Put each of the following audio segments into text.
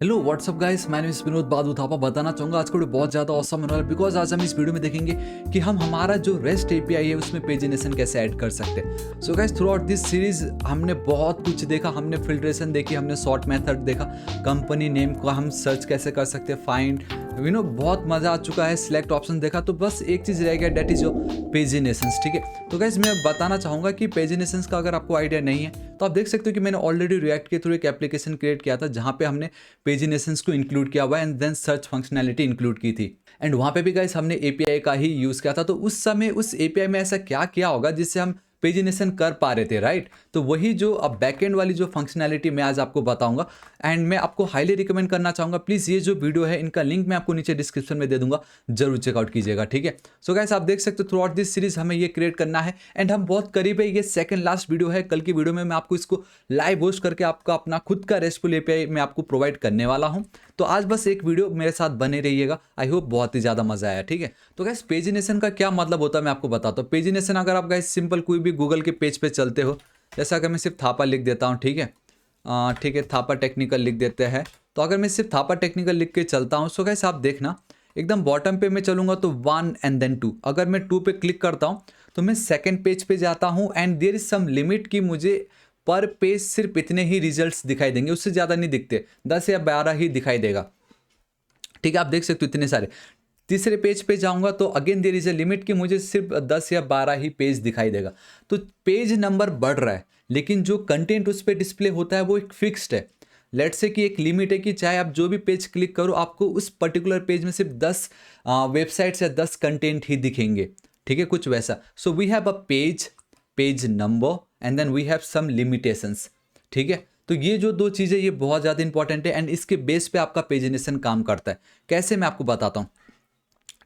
Hello what's up guys, मैं विनोद बादू थापा बताना चाहूँगा आज का वीडियो बहुत ज़्यादा औसम होने वाला है बिकॉज आज हम इस वीडियो में देखेंगे कि हम हमारा जो रेस्ट एपीआई है उसमें पेजिनेशन कैसे ऐड कर सकते हैं। So guys, through out this series हमने बहुत कुछ देखा, हमने फिल्ट्रेशन देखी, हमने सॉर्ट मेथड देखा, कंपनी नेम को हम सर्च कैसे कर सकते हैं, फाइंड बहुत मज़ा आ चुका है, सिलेक्ट ऑप्शन देखा। तो बस एक चीज़ रह गया, डेट इज जो पेजिनेशंस। ठीक है, तो गाइस मैं बताना चाहूँगा कि पेजिनेशंस का अगर आपको आइडिया नहीं है तो आप देख सकते हो कि मैंने ऑलरेडी रिएक्ट के थ्रू एक एप्लीकेशन क्रिएट किया था जहाँ पे हमने पेजिनेशंस को इंक्लूड किया हुआ and then search functionality include की थी। एंड वहाँ पे भी गाइस हमने एपीआई का ही यूज़ किया था। तो उस समय उस एपीआई में ऐसा क्या किया होगा जिससे हम पेजिनेशन कर पा रहे थे, राइट? तो वही जो अब बैकएंड वाली जो फंक्शनैलिटी मैं आज आपको बताऊंगा एंड मैं आपको हाईली रिकमेंड करना चाहूँगा, प्लीज़ ये जो वीडियो है इनका लिंक मैं आपको नीचे डिस्क्रिप्शन में दे दूंगा, जरूर चेकआउट कीजिएगा। ठीक है, सो गाइस आप देख सकते हो थ्रू आउट दिस सीरीज हमें ये क्रिएट करना है एंड हम बहुत करीब है। ये सेकंड लास्ट वीडियो है। कल की वीडियो में मैं आपको इसको लाइव होस्ट करके आपका अपना खुद का रेस्टफुल एपीआई मैं आपको प्रोवाइड करने वाला हूँ। तो आज बस एक वीडियो मेरे साथ बने रहिएगा। आई होप बहुत ही ज़्यादा मजा आया। ठीक है, तो गाइस पेजिनेशन का क्या मतलब होता है मैं आपको बताता हूँ। पेजिनेशन अगर आप गाइस सिंपल कोई भी गूगल के पेज पे चलते हो, जैसा अगर मैं सिर्फ थापा लिख देता हूँ, ठीक है, ठीक है, थापा टेक्निकल लिख देते हैं। तो अगर मैं सिर्फ थापा टेक्निकल लिख के चलता हूँ, सो गाइस आप देखना एकदम बॉटम पे मैं चलूंगा तो 1 एंड देन 2। अगर मैं 2 पे क्लिक करता हूँ तो मैं सेकंड पेज पे जाता हूँ and there is some limit कि मुझे पर पेज सिर्फ इतने ही रिजल्ट्स दिखाई देंगे, उससे ज़्यादा नहीं दिखते, 10 या 12 ही दिखाई देगा। ठीक है, आप देख सकते हो इतने सारे। तीसरे पेज पे जाऊंगा तो again there is a limit कि मुझे सिर्फ 10 या 12 ही पेज दिखाई देगा। तो पेज नंबर बढ़ रहा है लेकिन जो कंटेंट उस पर डिस्प्ले होता है वो एक फिक्स्ड है। लेट से कि एक लिमिट है कि चाहे आप जो भी पेज क्लिक करो आपको उस पर्टिकुलर पेज में सिर्फ 10 वेबसाइट्स या 10 कंटेंट ही दिखेंगे। ठीक है, कुछ वैसा। So we have a page, page number and then we have some limitations. ठीक है, तो ये जो दो चीज़ें ये बहुत ज़्यादा इंपॉर्टेंट है एंड इसके बेस पे आपका पेजिनेशन काम करता है। कैसे, मैं आपको बताता हूँ।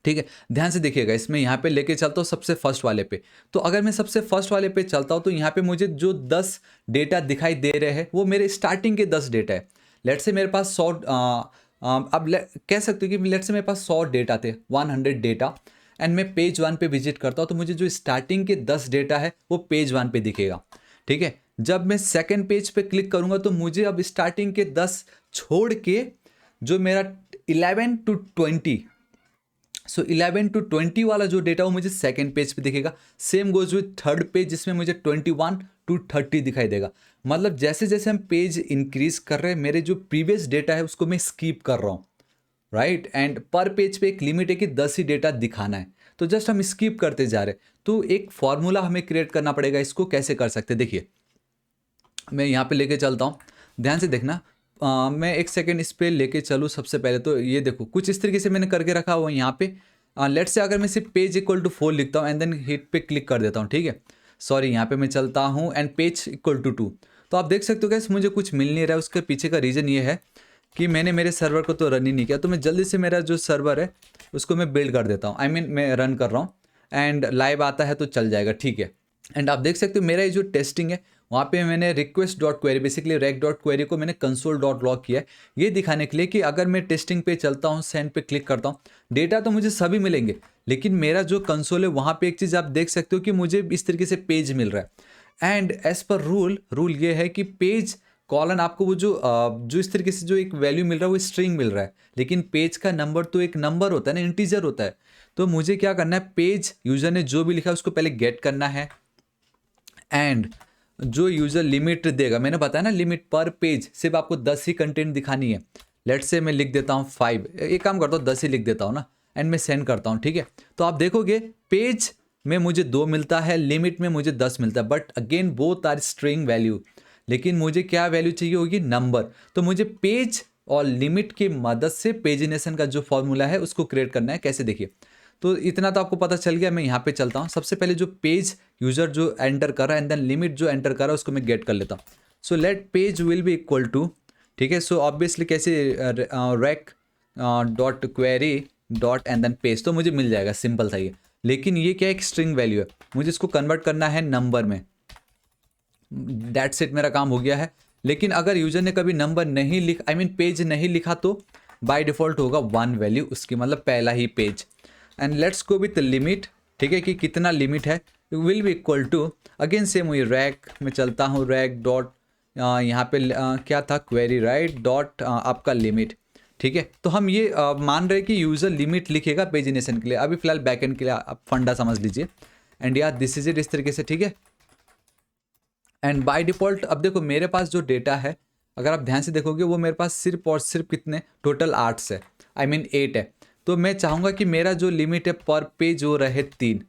ठीक है, ध्यान से देखिएगा, इसमें यहाँ पे लेके चलता हूँ सबसे फर्स्ट वाले पे। तो अगर मैं सबसे फर्स्ट वाले पे चलता हूँ तो यहाँ पे मुझे जो 10 डेटा दिखाई दे रहे हैं वो मेरे स्टार्टिंग के 10 डेटा है। लेट से मेरे पास 100 कह सकते हो कि लेट से मेरे पास 100 डेटा थे, 100 डेटा। एंड मैं पेज 1 पे विजिट करता हूँ तो मुझे जो स्टार्टिंग के 10 डेटा है वो पेज 1 पे दिखेगा। ठीक है, जब मैं सेकेंड पेज पे क्लिक करूँगा तो मुझे अब स्टार्टिंग के 10 छोड़ के जो मेरा 11 टू 20, सो 11 टू 20 वाला जो डेटा वो मुझे सेकंड पेज पे दिखेगा। Same goes with third page जिसमें मुझे 21 टू 30 दिखाई देगा। मतलब जैसे जैसे हम पेज इंक्रीज कर रहे हैं मेरे जो प्रीवियस डेटा है उसको मैं स्कीप कर रहा हूँ, राइट? एंड पर पेज पे एक लिमिट है कि 10 ही डेटा दिखाना है, तो जस्ट हम स्कीप करते जा रहे हैं। तो एक फॉर्मूला हमें क्रिएट करना पड़ेगा। इसको कैसे कर सकते हैं, देखिए मैं यहाँ पे लेके चलता हूँ, ध्यान से देखना। मैं एक सेकेंड इस पे लेके चलूँ। सबसे पहले तो ये देखो कुछ इस तरीके से मैंने करके रखा हुआ है यहाँ पे। लेट से अगर मैं सिर्फ पेज इक्वल टू 4 लिखता हूँ एंड देन हिट पे क्लिक कर देता हूँ, ठीक है, सॉरी यहाँ पे मैं चलता हूँ एंड पेज इक्वल टू 2। तो आप देख सकते हो गाइस मुझे कुछ मिल नहीं रहा है। उसके पीछे का रीज़न ये है कि मैंने मेरे सर्वर को तो रन ही नहीं किया। तो मैं जल्दी से मेरा जो सर्वर है उसको मैं बिल्ड कर देता हूँ। आई मीन मैं रन कर रहा हूँ एंड लाइव आता है तो चल जाएगा। ठीक है, एंड आप देख सकते हो मेरा ये जो टेस्टिंग है वहाँ पे मैंने request dot query, basically req dot query को मैंने कंसोल डॉट लॉग किया है ये दिखाने के लिए कि अगर मैं टेस्टिंग पे चलता हूँ, सेंड पे क्लिक करता हूँ, डेटा तो मुझे सभी मिलेंगे लेकिन मेरा जो कंसोल है वहाँ पे एक चीज़ आप देख सकते हो कि मुझे इस तरीके से पेज मिल रहा है। एंड एज पर रूल ये है कि पेज कॉलन आपको वो जो इस तरीके से जो एक वैल्यू मिल रहा है वो स्ट्रिंग मिल रहा है, लेकिन पेज का नंबर तो एक नंबर होता है ना, इंटीजर होता है। तो मुझे क्या करना है, पेज यूजर ने जो भी लिखा है उसको पहले गेट करना है एंड जो यूजर लिमिट देगा, मैंने बताया ना लिमिट पर पेज सिर्फ आपको 10 ही कंटेंट दिखानी है। लेट से मैं लिख देता हूँ 5, एक काम करता हूँ 10 ही लिख देता हूँ ना एंड मैं सेंड करता हूँ। ठीक है, तो आप देखोगे पेज में मुझे 2 मिलता है, लिमिट में मुझे 10 मिलता है, but again both are string value. लेकिन मुझे क्या वैल्यू चाहिए होगी, नंबर। तो मुझे पेज और लिमिट की मदद से पेजिनेशन का जो फॉर्मूला है उसको क्रिएट करना है। कैसे, देखिए, तो इतना तो आपको पता चल गया। मैं यहाँ पे चलता हूँ, सबसे पहले जो पेज यूजर जो एंटर कर रहा है एंड देन लिमिट जो एंटर कर रहा है उसको मैं गेट कर लेता हूँ। So let page will be equal to, ठीक है, सो ऑब्वियसली कैसे, req dot query dot and then page, तो मुझे मिल जाएगा, सिंपल था ये। लेकिन ये क्या एक स्ट्रिंग वैल्यू है, मुझे इसको कन्वर्ट करना है नंबर में। दैट्स इट, मेरा काम हो गया है। लेकिन अगर यूजर ने कभी नंबर नहीं लिखा, आई मीन पेज नहीं लिखा, तो बाय डिफॉल्ट होगा 1 वैल्यू उसकी, मतलब पहला ही page. And let's go with limit, ठीक है, कि कितना लिमिट है, will be equal to, again same वही रैक में चलता हूँ, रैक डॉट यहाँ पे क्या था, क्वेरी राइट डॉट आपका लिमिट, ठीक है। तो हम ये मान रहे हैं कि यूज़र लिमिट लिखेगा पेजिनेशन के लिए, अभी फिलहाल बैकएंड के लिए आप फंडा समझ लीजिए। एंड यार दिस इज इट, इस तरीके से, ठीक है। एंड बाय डिफ़ॉल्ट अब देखो मेरे पास जो डेटा है, अगर आप ध्यान से देखोगे वो मेरे पास सिर्फ और सिर्फ कितने टोटल 8 है, आई मीन 8 है। तो मैं चाहूँगा कि मेरा जो लिमिट है पर पेज वो रहे 3।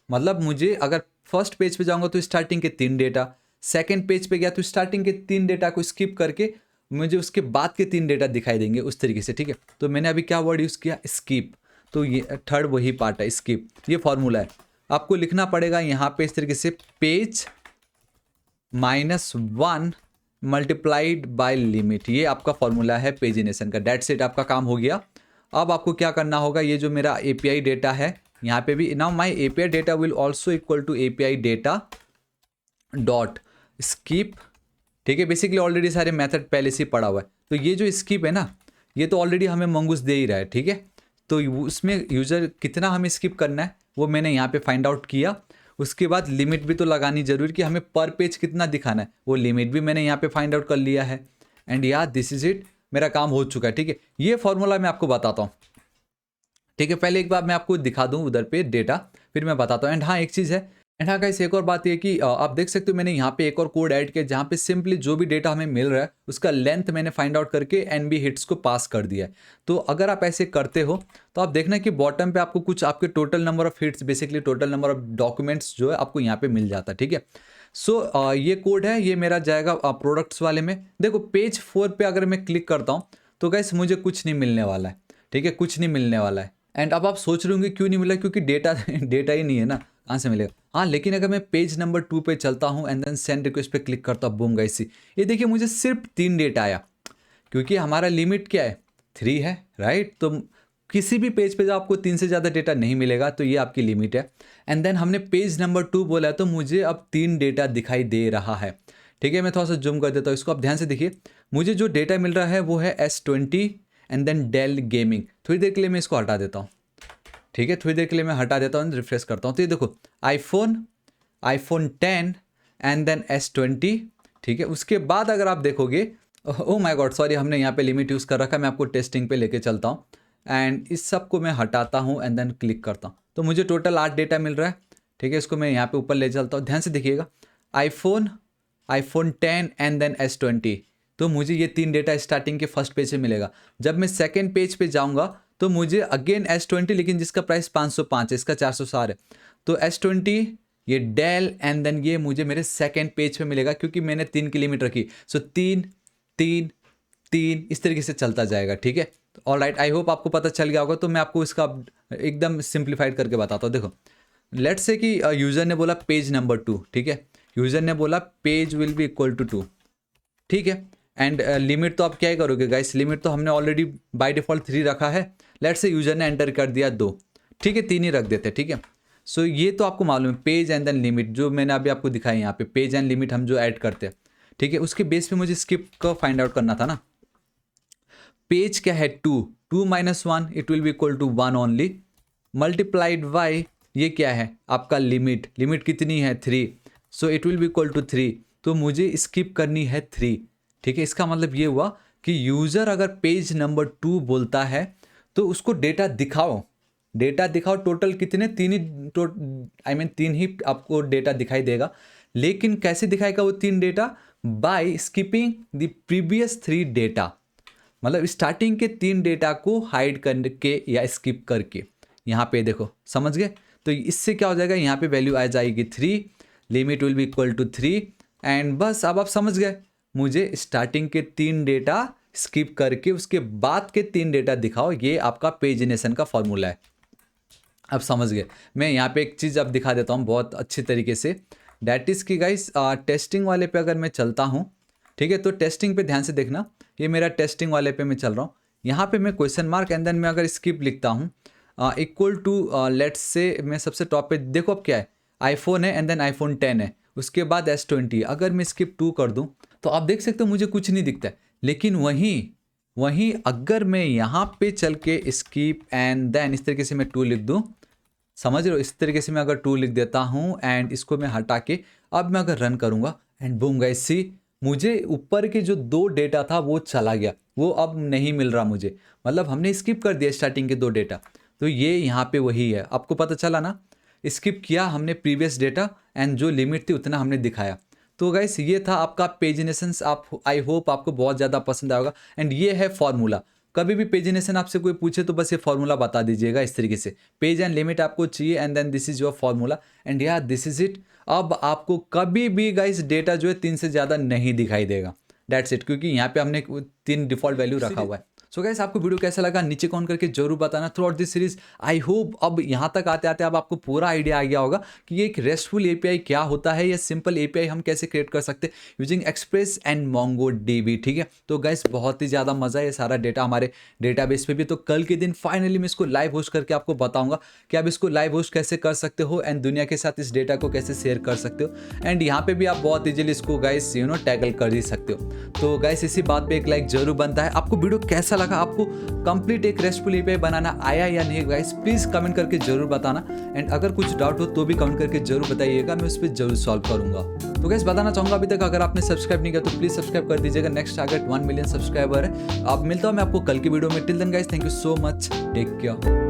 मतलब मुझे अगर फर्स्ट पेज पे जाऊँगा तो स्टार्टिंग के 3 डेटा, सेकंड पेज पे गया तो स्टार्टिंग के 3 डेटा को स्किप करके मुझे उसके बाद के 3 डेटा दिखाई देंगे उस तरीके से, ठीक है। तो मैंने अभी क्या वर्ड यूज़ किया, स्किप। तो ये थर्ड वही पार्ट है, स्किप। ये फॉर्मूला है, आपको लिखना पड़ेगा यहाँ पे इस तरीके से, पेज -1 मल्टीप्लाइड बाय लिमिट। ये आपका फॉर्मूला है पेजिनेशन का। डेट सेट आपका काम हो गया। अब आपको क्या करना होगा, ये जो मेरा एपीआई डेटा है यहाँ पे भी, now my API data will also equal to API data dot skip, ठीक है। बेसिकली ऑलरेडी सारे मेथड पहले से ही पड़ा हुआ है। तो ये जो स्किप है ना, ये तो ऑलरेडी हमें मंगूस दे ही रहा है, ठीक है। तो उसमें यूज़र कितना हमें स्किप करना है वो मैंने यहाँ पे फाइंड आउट किया। उसके बाद लिमिट भी तो लगानी जरूरी कि हमें पर पेज कितना दिखाना है, वो लिमिट भी मैंने यहाँ पे फाइंड आउट कर लिया है। एंड यार दिस इज इट, मेरा काम हो चुका है, ठीक है। ये फॉर्मूला मैं आपको बताता हूँ, ठीक है। पहले एक बार मैं आपको दिखा दूँ उधर पे डेटा, फिर मैं बताता हूँ। एंड हाँ एक चीज़ है, एंड हाँ गाइस एक और बात ये कि आप देख सकते हो मैंने यहाँ पे एक और कोड ऐड किया जहाँ पे सिंपली जो भी डेटा हमें मिल रहा है उसका लेंथ मैंने फाइंड आउट करके एनबी हिट्स को पास कर दिया है। तो अगर आप ऐसे करते हो तो आप देखना कि बॉटम पे आपको कुछ आपके total number of hits, basically total number of documents जो है आपको यहाँ पे मिल जाता है, ठीक है। सो ये कोड है, ये मेरा जाएगा प्रोडक्ट्स वाले में। देखो पेज 4 पे अगर मैं क्लिक करता हूँ तो गाइस मुझे कुछ नहीं मिलने वाला है, ठीक है, कुछ नहीं मिलने वाला है। एंड अब आप सोच रहे होंगे क्यों नहीं मिला, क्योंकि डेटा डेटा ही नहीं है ना, कहाँ से मिलेगा। हाँ लेकिन अगर मैं पेज नंबर 2 पे चलता हूँ एंड देन सेंड रिक्वेस्ट पे क्लिक करता हूँ, बूम गाइस ये देखिए मुझे सिर्फ 3 डेटा आया, क्योंकि हमारा लिमिट क्या है, 3 है, राइट। तो किसी भी पेज पे जो आपको 3 से ज़्यादा डेटा नहीं मिलेगा तो ये आपकी लिमिट है। एंड देन हमने पेज नंबर 2 बोला है तो मुझे अब 3 डेटा दिखाई दे रहा है, ठीक है। मैं थोड़ा सा जूम कर देता हूँ इसको, आप ध्यान से देखिए। मुझे जो डेटा मिल रहा है वो है S20 and then del gaming. थोड़ी देर के लिए मैं इसको हटा देता हूँ, ठीक है, थोड़ी देर के लिए मैं हटा देता हूँ, रिफ्रेश करता हूँ। तो ये देखो आईफोन 10 एंड देन S20, ठीक है। उसके बाद अगर आप देखोगे, ओह माय गॉड सॉरी, हमने यहाँ पे लिमिट यूज़ कर रखा है। मैं आपको टेस्टिंग पे लेके चलता हूँ एंड इस सब को मैं हटाता हूँ एंड देन क्लिक करता हूँ। तो मुझे टोटल 8 डेटा मिल रहा है, ठीक है। इसको मैं यहाँ पे ऊपर ले चलता हूँ, ध्यान से देखिएगा, आईफोन 10 एंड देन S20। तो मुझे ये 3 डेटा स्टार्टिंग के फर्स्ट पेज से मिलेगा। जब मैं सेकेंड पेज पे जाऊँगा तो मुझे अगेन S20, लेकिन जिसका प्राइस 505 है, इसका 404 है। तो S20 ये डेल एंड देन ये मुझे मेरे सेकेंड पेज पे मिलेगा, क्योंकि मैंने 3 की लिमिट रखी। सो 3 3 3 इस तरीके से चलता जाएगा, ठीक है। ऑल राइट, आई होप आपको पता चल गया होगा। तो मैं आपको इसका एकदम सिंप्लीफाइड करके बताता हूँ। देखो लेट्स से कि यूज़र ने बोला पेज नंबर 2, ठीक है। यूज़र ने बोला page will be equal to 2, ठीक है। एंड लिमिट तो आप क्या ही करोगे गाइस, लिमिट तो हमने ऑलरेडी बाय डिफ़ॉल्ट 3 रखा है। लेट्स से यूज़र ने एंटर कर दिया 2, ठीक है, 3 ही रख देते, ठीक है। सो ये तो आपको मालूम है, पेज एंड देन लिमिट जो मैंने अभी आपको दिखाई यहाँ पे, पेज एंड लिमिट हम जो ऐड करते हैं, ठीक है। उसके बेस पे मुझे स्किप का फाइंड आउट करना था ना। पेज क्या है 2 minus 1 it will be equal to 1 only, multiplied by ये क्या है आपका लिमिट, लिमिट कितनी है 3, so it will be equal to 3। तो मुझे स्किप करनी है 3, ठीक है। इसका मतलब ये हुआ कि यूज़र अगर पेज नंबर 2 बोलता है तो उसको डेटा दिखाओ, डेटा दिखाओ। टोटल कितने, 3 ही, आई मीन 3 ही आपको डेटा दिखाई देगा। लेकिन कैसे दिखाएगा वो 3 data, by skipping the previous 3 data. मतलब स्टार्टिंग के 3 डेटा को हाइड करके या स्किप करके, यहाँ पे देखो, समझ गए। तो इससे क्या हो जाएगा, यहाँ पे वैल्यू आ जाएगी 3, limit will be equal to 3 and बस। अब आप समझ गए, मुझे स्टार्टिंग के 3 डेटा स्किप करके उसके बाद के 3 डेटा दिखाओ, ये आपका पेजिनेशन का फॉर्मूला है। अब समझ गए। मैं यहाँ पे एक चीज़ अब दिखा देता हूँ बहुत अच्छी तरीके से, डैट इज़ कि गाइस टेस्टिंग वाले पे अगर मैं चलता हूँ, ठीक है। तो टेस्टिंग पे ध्यान से देखना, ये मेरा टेस्टिंग वाले पे मैं चल रहा हूँ। यहाँ पे मैं क्वेश्चन मार्क एंड देन मैं अगर स्किप लिखता हूँ इक्वल टू लेट्स से, मैं सबसे टॉप पे देखो अब क्या है, आईफोन है एंड देन आईफोन 10 है, उसके बाद S20। अगर मैं स्किप 2 कर दूँ तो आप देख सकते हो मुझे कुछ नहीं दिखता है। लेकिन वहीं अगर मैं यहाँ पे चल के स्किप एंड देन इस तरीके से मैं 2 लिख दूँ, समझ रहे हो, इस तरीके से मैं अगर 2 लिख देता हूँ एंड इसको मैं हटा के अब मैं अगर रन करूँगा एंड बूम गाइस सी, मुझे ऊपर के जो 2 डेटा था वो चला गया, वो अब नहीं मिल रहा मुझे। मतलब हमने स्किप कर दिया स्टार्टिंग के 2 डेटा। तो ये यहाँ पे वही है, आपको पता चला ना? स्किप किया हमने प्रीवियस डेटा एंड जो लिमिट थी उतना हमने दिखाया। तो गाइस ये था आपका पेजिनेशंस। आप आई होप आपको बहुत ज़्यादा पसंद आएगा एंड ये है फॉर्मूला। कभी भी पेजिनेशन आपसे कोई पूछे तो बस ये फॉर्मूला बता दीजिएगा इस तरीके से। पेज एंड लिमिट आपको चाहिए and then this is your formula and yeah this is it. अब आपको कभी भी गाइस डेटा जो है 3 से ज़्यादा नहीं दिखाई देगा। दैट्स इट, क्योंकि यहाँ पे हमने 3 डिफ़ॉल्ट वैल्यू रखा हुआ है। सो गाइस आपको वीडियो कैसा लगा नीचे कमेंट करके जरूर बताना through out this series. I hope अब यहाँ तक आते आते अब आपको पूरा आइडिया आ गया होगा कि ये एक रेस्टफुल एपीआई क्या होता है या सिंपल एपीआई हम कैसे क्रिएट कर सकते हैं using express and Mongo dB. ठीक है, तो गाइस बहुत ही ज़्यादा मज़ा है, ये सारा डेटा हमारे डेटाबेस पे भी। तो कल के दिन फाइनली मैं इसको लाइव होस्ट करके आपको बताऊंगा कि आप इसको लाइव होस्ट कैसे कर सकते हो एंड दुनिया के साथ इस डेटा को कैसे शेयर कर सकते हो एंड यहाँ पे भी आप बहुत ईजिली इसको गाइस टैकल कर ही सकते हो। तो गाइस इसी बात पे एक लाइक जरूर बनता है। आपको वीडियो कैसा लगा, आपको कंप्लीट एक रेस्टफुल एपीआई बनाना आया या नहीं गाइस, प्लीज कमेंट करके जरूर बताना एंड अगर कुछ डाउट हो तो भी कमेंट करके जरूर बताइएगा, मैं उस पर जरूर सॉल्व करूंगा। तो गाइस बताना चाहूंगा अभी तक अगर आपने सब्सक्राइब नहीं किया तो प्लीज सब्सक्राइब कर दीजिएगा। नेक्स्ट टारगेट 1 मिलियन सब्सक्राइबर है। अब मिलता हूं मैं आपको कल की वीडियो में। Till then guys thank you so much, take care.